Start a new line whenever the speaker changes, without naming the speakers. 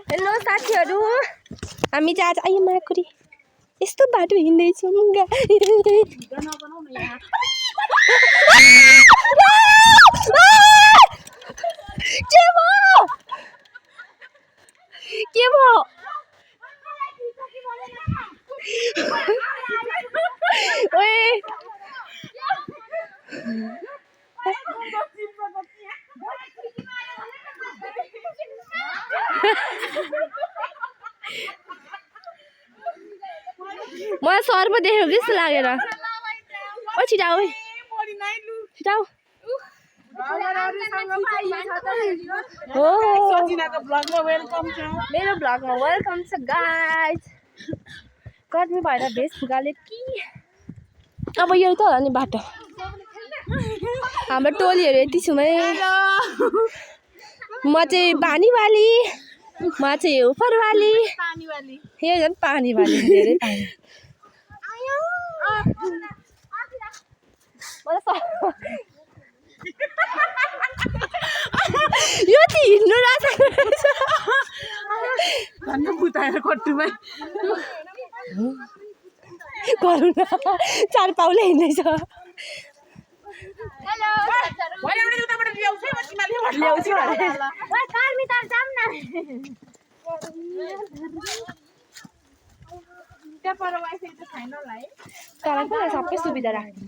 hello साथीहरू हामी चाहिँ आज आइयो माकुरी यस्तो बाटो हिँड्दैछौँ के भयो ओए मलाई सर्प देखेको जस्तो लागेर ओ छिटाउ छिटाउ मेरो ब्लगमा वेलकम छ गाइज गर्मी भएर भेस्ट फुगाले कि अब यो त होला नि बाटो हाम्रो टोलीहरू यति छौँ है म चाहिँ पानीवाली म चाहिँ उपरवाली यो झन् पानीवाली धेरै पानी यो चाहिँ हिँड्नु गरौँ न 4 पाउले हिँड्दैछ सबै सुविधा राख्नु